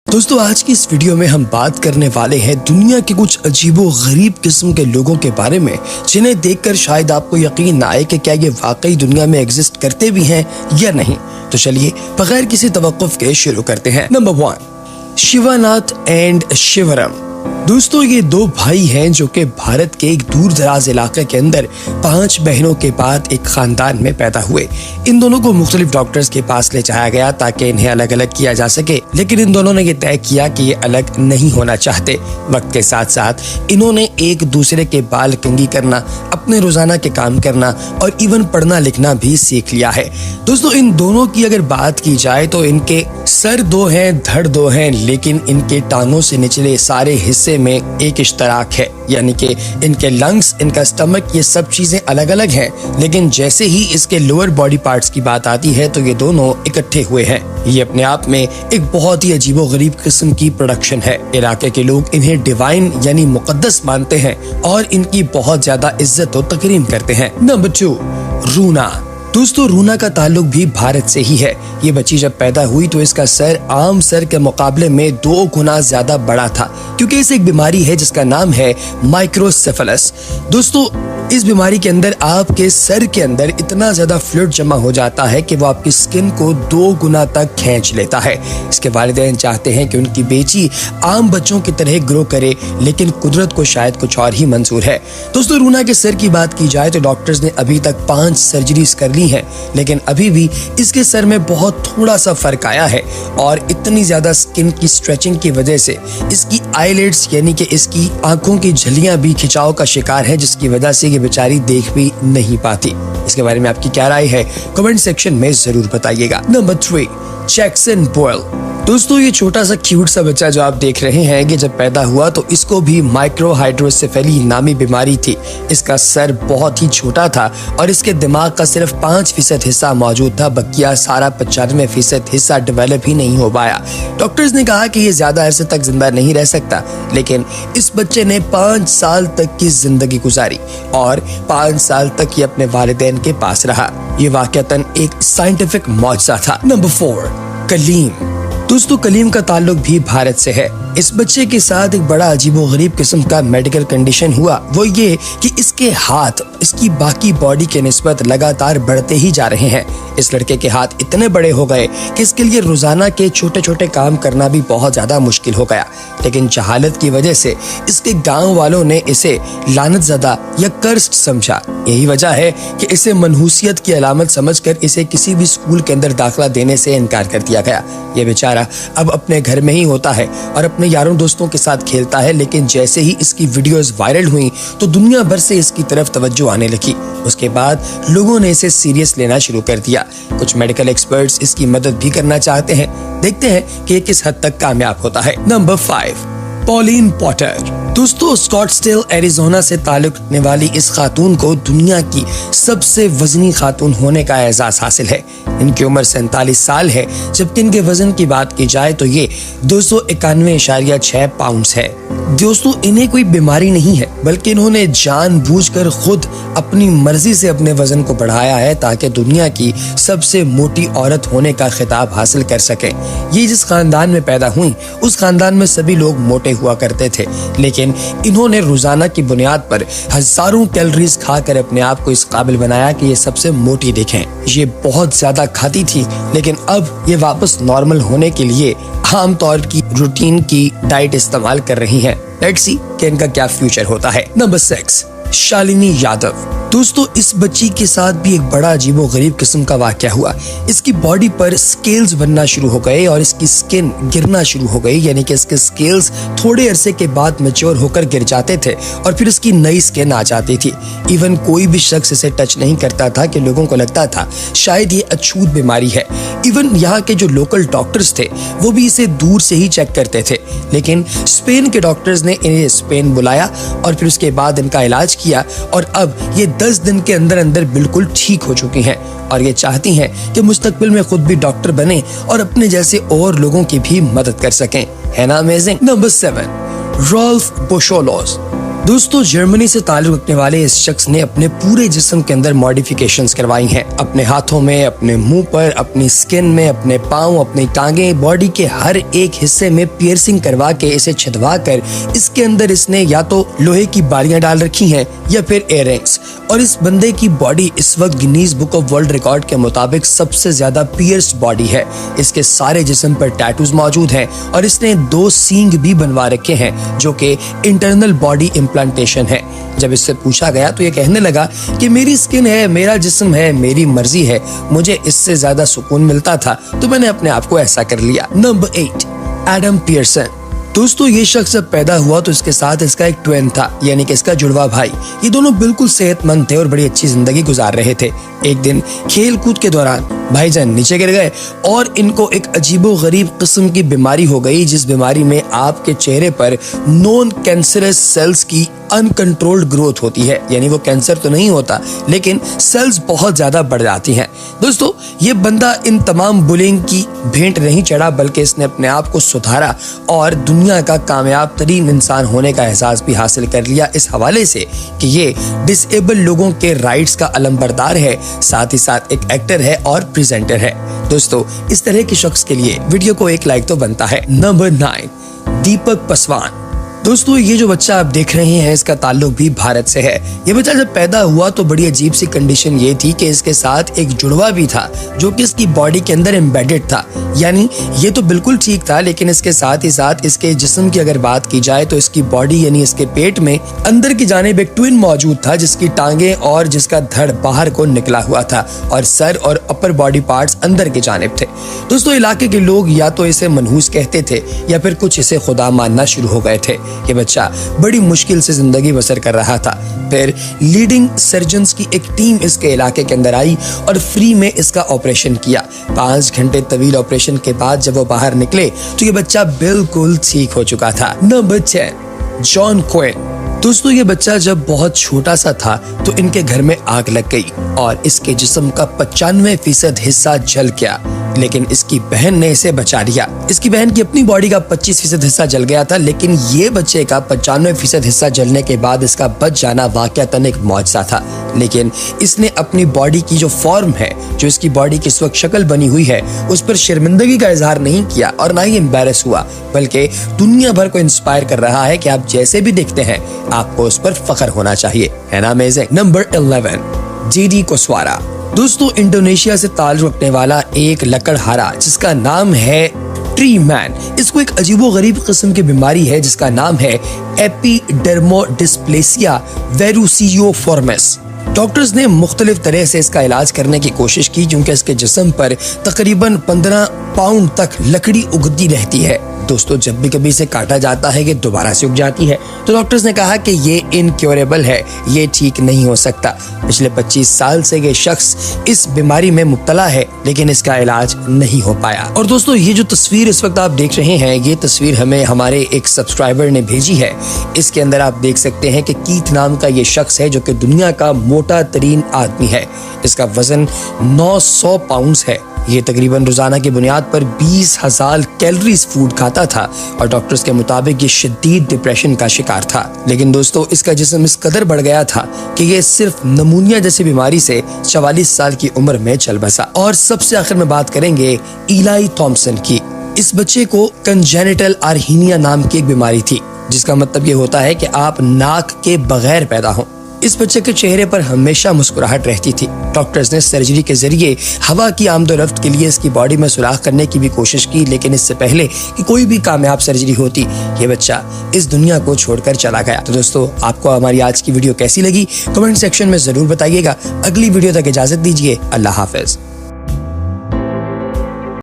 दोस्तों आज की इस वीडियो में हम बात करने वाले हैं दुनिया के कुछ अजीबो गरीब किस्म के लोगों के बारे में जिन्हें देखकर शायद आपको यकीन ना आए कि क्या ये वाकई दुनिया में एग्जिस्ट करते भी हैं या नहीं। तो चलिए बगैर किसी तवक्कुफ के शुरू करते हैं। Number 1, Shivanath and Shivaram. दोस्तों ये दो भाई हैं जो कि भारत के एक दूर दराज इलाके के अंदर 5 बहनों के बाद एक खानदान में पैदा हुए। इन दोनों को मुख्तलिफ डॉक्टर्स के पास ले जाया गया ताकि इन्हें अलग अलग किया जा सके, लेकिन इन दोनों ने ये तय किया कि ये अलग नहीं होना चाहते। वक्त के साथ साथ इन्होंने एक दूसरे के बाल कंघी करना, अपने रोजाना के काम करना और इवन पढ़ना लिखना भी सीख लिया है। दोस्तों इन दोनों की अगर बात की जाए तो इनके सर 2 हैं, धड़ 2 हैं, लेकिन इनके टांगों से निचले सारे हिस्से में एक इश्तराक है, यानी कि इनके लंग्स, इनका स्टमक, ये सब चीजें अलग अलग हैं। लेकिन जैसे ही इसके लोअर बॉडी पार्ट्स की बात आती है तो ये दोनों इकट्ठे हुए हैं। ये अपने आप में एक बहुत ही अजीबोगरीब किस्म की प्रोडक्शन है। इलाके के लोग इन्हें डिवाइन यानी मुकद्दस मानते हैं और इनकी बहुत ज्यादा इज्जत और तकरीम करते हैं। नंबर 2, रूना। दोस्तों रूना का ताल्लुक भी भारत से ही है। ये बच्ची जब पैदा हुई तो इसका सर आम सर के मुकाबले में 2 गुना ज्यादा बड़ा था, क्योंकि इसे एक बीमारी है जिसका नाम है माइक्रोसेफेलस। दोस्तों इस बीमारी के अंदर आपके सर के अंदर इतना ज्यादा फ्लूइड जमा हो जाता है कि वो आपकी स्किन को 2 गुना तक खींच लेता है। इसके वालिदैन चाहते हैं कि उनकी बेटी आम बच्चों की तरह ग्रो करे, लेकिन कुदरत को शायद कुछ और ही मंजूर है। दोस्तों रूना के सर की बात की जाए तो डॉक्टर्स ने अभी तक 5 सर्जरीज कर ली है, लेकिन अभी भी इसके सर में बहुत थोड़ा सा फर्क आया है और इतनी ज्यादा स्किन की स्ट्रेचिंग की वजह से इसकी आईलिड्स यानी कि इसकी आंखों की झलियां भी खिंचाव का शिकार है, जिसकी वजह से ये बेचारी देख भी नहीं पाती। इसके बारे में आपकी क्या राय है कमेंट सेक्शन में जरूर बताइएगा। नंबर 3, जैक्सन बोयल। दोस्तों ये छोटा सा क्यूट सा बच्चा जो आप देख रहे हैं कि जब पैदा हुआ तो इसको भी माइक्रोहाइड्रोसेफेली नामी बीमारी थी। इसका सर बहुत ही छोटा था और इसके दिमाग का सिर्फ 5% हिस्सा मौजूद था, बकिया सारा 95% हिस्सा डेवलप ही नहीं हो पाया। डॉक्टर्स ने कहा कि ये ज्यादा अरसे तक जिंदा नहीं रह सकता, लेकिन इस बच्चे ने 5 साल तक की जिंदगी गुजारी और 5 साल तक ये अपने वालिदैन के पास रहा। ये वाकईतन एक साइंटिफिक मौजज़ा था। नंबर 4, कलीम। दोस्तों कलीम का ताल्लुक भी भारत से है। इस बच्चे के साथ एक बड़ा अजीबोगरीब किस्म का मेडिकल कंडीशन हुआ, वो ये कि इसके हाथ इसकी बाकी बॉडी के निस्बत लगातार बढ़ते ही जा रहे हैं। इस लड़के के हाथ इतने बड़े हो गए कि इसके लिए रोजाना के छोटे छोटे काम करना भी बहुत ज्यादा मुश्किल हो गया। लेकिन जहालत की वजह से इसके गांव वालों ने इसे लानतज़दा या कर्स्ड समझा। यही वजह है कि इसे मनहूसियत की अलामत समझकर इसे किसी भी स्कूल के अंदर दाखिला देने से इनकार कर दिया गया। ये बेचारा अब अपने घर में ही होता है और अपने यारों दोस्तों के साथ खेलता है, लेकिन जैसे ही इसकी वीडियोस वायरल हुई तो दुनिया भर से इसकी तरफ तवज्जो आने लगी। उसके बाद लोगों ने इसे सीरियस लेना शुरू कर दिया। कुछ मेडिकल एक्सपर्ट्स इसकी मदद भी करना चाहते हैं। देखते हैं कि ये किस हद तक कामयाब होता है। Number 5, Pauline Potter. दोस्तों स्कॉट्सडेल एरिज़ोना से ताल्लुक रखने वाली इस खातून को दुनिया की सबसे वजनी खातून होने का एजाज हासिल है। इनकी उम्र 47 साल है, जबकि इनके वजन की बात की जाए तो ये 291.6 पाउंड्स है। दोस्तों इन्हें कोई बीमारी नहीं है, बल्कि इन्होंने जानबूझकर खुद अपनी मर्जी से अपने वजन को बढ़ाया है ताकि दुनिया की सबसे मोटी औरत होने का खिताब हासिल कर सके। ये जिस खानदान में पैदा हुई उस खानदान में सभी लोग मोटे हुआ करते थे, लेकिन इन्होंने रोजाना की बुनियाद पर हजारों कैलोरीज खाकर अपने आप को इस काबिल बनाया कि ये सबसे मोटी दिखें। ये बहुत ज्यादा खाती थी, लेकिन अब ये वापस नॉर्मल होने के लिए आम तौर की रूटीन की डाइट इस्तेमाल कर रही हैं। लेट्स सी कि इनका क्या फ्यूचर होता है। नंबर 6, शालिनी यादव। दोस्तों इस बच्ची के साथ भी एक बड़ा अजीबोगरीब किस्म का वाकया हुआ। इसकी बॉडी पर स्केल्स बनना शुरू हो गए और इसकी स्किन गिरना शुरू हो गई, यानी कि इसके स्केल्स थोड़े अरसे के बाद मैच्योर होकर गिर जाते थे और फिर इसकी नई स्किन आ जाती थी। इवन कोई भी शख्स इसे टच नहीं करता था कि लोगों को लगता था शायद ये अछूत बीमारी है। इवन यहाँ के जो लोकल डॉक्टर्स थे वो भी इसे दूर से ही चेक करते थे, लेकिन स्पेन के डॉक्टर्स ने इन्हें स्पेन बुलाया और फिर उसके बाद इनका इलाज किया और अब ये 10 दिन के अंदर अंदर बिल्कुल ठीक हो चुकी हैं और ये चाहती हैं कि मुस्तकबिल में खुद भी डॉक्टर बने और अपने जैसे और लोगों की भी मदद कर सकें। है ना अमेजिंग। Number 7, Rolf बोशोलोस। दोस्तों जर्मनी से ताल्लुक रखने वाले इस शख्स ने अपने पूरे जिस्म के अंदर मॉडिफिकेशंस करवाई हैं। अपने हाथों में, अपने मुंह पर, अपनी स्किन में, अपने पाँव, अपनी टांगें, बॉडी के हर एक हिस्से में पियर्सिंग करवा के इसे छदवा कर इसके अंदर इसने या तो लोहे की बालियां डाल रखी हैं या फिर इयररिंग्स। और इस बंदे की बॉडी इस वक्त Guinness book of world record के मुताबिक सबसे ज्यादा पियर्स्ड बॉडी है। इसके सारे जिस्म पर टैटूज मौजूद हैं और इसने 2 सींग भी बनवा रखे हैं जो कि इंटरनल बॉडी इम्प्लांटेशन है। जब इससे पूछा गया तो ये कहने लगा कि मेरी स्किन है, मेरा जिस्म है, मेरी मर्जी है, मुझे इससे ज्यादा सुकून मिलता था तो मैंने अपने आप को ऐसा कर लिया। Number 8, Adam Pearson. दोस्तों ये शख्स जब पैदा हुआ तो इसके साथ इसका एक ट्विन था, यानी कि इसका जुड़वा भाई। ये दोनों बिल्कुल सेहतमंद थे और बड़ी अच्छी जिंदगी गुजार रहे थे। एक दिन खेल कूद के दौरान भाईजान नीचे गिर गए और इनको एक अजीबो गरीब किस्म की बीमारी हो गई, जिस बीमारी में आपके चेहरे पर नॉन कैंसरस सेल्स की अनकंट्रोल्ड ग्रोथ होती है। यानी वो कैंसर तो नहीं होता लेकिन सेल्स बहुत ज्यादा बढ़ जाती हैं। दोस्तों ये बंदा इन तमाम बुलिंग की भेंट नहीं चढ़ा, बल्कि इसने अपने आप को सुधारा और दुनिया का कामयाब तरीन इंसान होने का एहसास भी हासिल कर लिया, इस हवाले से कि ये डिसेबल लोगों के राइट्स का अलंबरदार है, साथ ही साथ एक एक्टर है और प्रेजेंटर है। दोस्तों इस तरह के शख्स के लिए वीडियो को एक लाइक तो बनता है। नंबर 9, दीपक पासवान। दोस्तों ये जो बच्चा आप देख रहे हैं इसका ताल्लुक भी भारत से है। ये बच्चा जब पैदा हुआ तो बड़ी अजीब सी कंडीशन ये थी कि इसके साथ एक जुड़वा भी था जो कि इसकी बॉडी के अंदर एम्बेडेड था। यानी ये तो बिल्कुल ठीक था, लेकिन इसके साथ ही साथ इसके जिस्म की अगर बात की जाए तो इसकी बॉडी यानी इसके पेट में अंदर की जानिब एक ट्विन मौजूद था, जिसकी टांगे और जिसका धड़ बाहर को निकला हुआ था और सर और अपर बॉडी पार्ट्स अंदर की जानिब थे। दोस्तों इलाके के लोग या तो इसे मनहूस कहते थे या फिर कुछ इसे खुदा मानना शुरू हो गए थे। ये बच्चा बड़ी मुश्किल से जिंदगी बसर कर रहा था। फिर लीडिंग सर्जन्स की एक टीम इसके इलाके के अंदर आई और फ्री में इसका ऑपरेशन किया। 5 घंटे तवील ऑपरेशन के बाद जब वो बाहर निकले तो ये बच्चा बिल्कुल ठीक हो चुका था। Number 10, John Koen. दोस्तों ये बच्चा जब बहुत छोटा सा था तो इनके घर में आग लग गई और इसके जिस्म का 95% हिस्सा जल गया, लेकिन इसकी बहन ने इसे बचा लिया। इसकी बहन की अपनी बॉडी का 25% हिस्सा जल गया था, लेकिन ये बच्चे का 95% हिस्सा जलने के बाद इसका बच जाना वाकयातन एक मौजज़ा था। लेकिन इसने अपनी बॉडी की जो फॉर्म है, जो इसकी बॉडी की इस वक्त शक्ल बनी हुई है, उस पर शर्मिंदगी का इजहार नहीं किया और ना ही एम्बैरस हुआ, बल्कि दुनिया भर को इंस्पायर कर रहा है कि आप जैसे भी दिखते हैं आपको उस पर फख्र होना चाहिए, है ना अमेजिंग। Number 11, JD कोस्वारा। दोस्तों इंडोनेशिया से ताल्लुक रखने वाला एक लकड़हारा जिसका नाम है ट्री मैन। इसको एक अजीबो गरीब किस्म की बीमारी है जिसका नाम है एपिडर्मोडिस्प्लेसिया वेरुसियोफॉर्मिस। डॉक्टर्स ने मुख्तलिफ तरह से इसका इलाज करने की कोशिश की, क्योंकि इसके जिस्म पर तकरीबन 15 पाउंड तक लकड़ी उगती रहती है। दोस्तों जब भी कभी इसे काटा जाता है कि दोबारा से उग जाती है, तो डॉक्टर्स ने कहा कि ये इनक्योरेबल है, ये ठीक नहीं हो सकता। पिछले 25 साल से ये शख्स इस बीमारी में मुब्तला है, लेकिन इसका इलाज नहीं हो पाया। और दोस्तों ये जो तस्वीर इस वक्त आप देख रहे हैं, ये तस्वीर हमें हमारे एक सब्सक्राइबर ने भेजी है। इसके अंदर आप देख सकते हैं कि कीथ नाम का ये शख्स है जो कि दुनिया का मोटा तरीन आदमी है। इसका वजन 900 पाउंड है। ये तकरीबन रोजाना की बुनियाद पर 20,000 कैलोरीज फूड खाता था और डॉक्टर्स के मुताबिक ये शदीद डिप्रेशन का शिकार था। लेकिन दोस्तों इसका जिस्म इस कदर बढ़ गया था कि ये सिर्फ नमूनिया जैसी बीमारी से 44 साल की उम्र में चल बसा। और सबसे आखिर में बात करेंगे इलाई थॉम्सन की। इस बच्चे को कंजेनिटल आर्हीनिया नाम की एक बीमारी थी, जिसका मतलब ये होता है कि आप नाक के बगैर पैदा हों। इस बच्चे के चेहरे पर हमेशा मुस्कुराहट रहती थी। डॉक्टर्स ने सर्जरी के जरिए हवा की आमदोरफ्त के लिए इसकी बॉडी में सुराख करने की भी कोशिश की, लेकिन इससे पहले कि कोई भी कामयाब सर्जरी होती, ये बच्चा इस दुनिया को छोड़कर चला गया। तो दोस्तों आपको हमारी आज की वीडियो कैसी लगी कमेंट सेक्शन में जरूर बताइएगा। अगली वीडियो तक इजाजत दीजिए। अल्लाह हाफिज।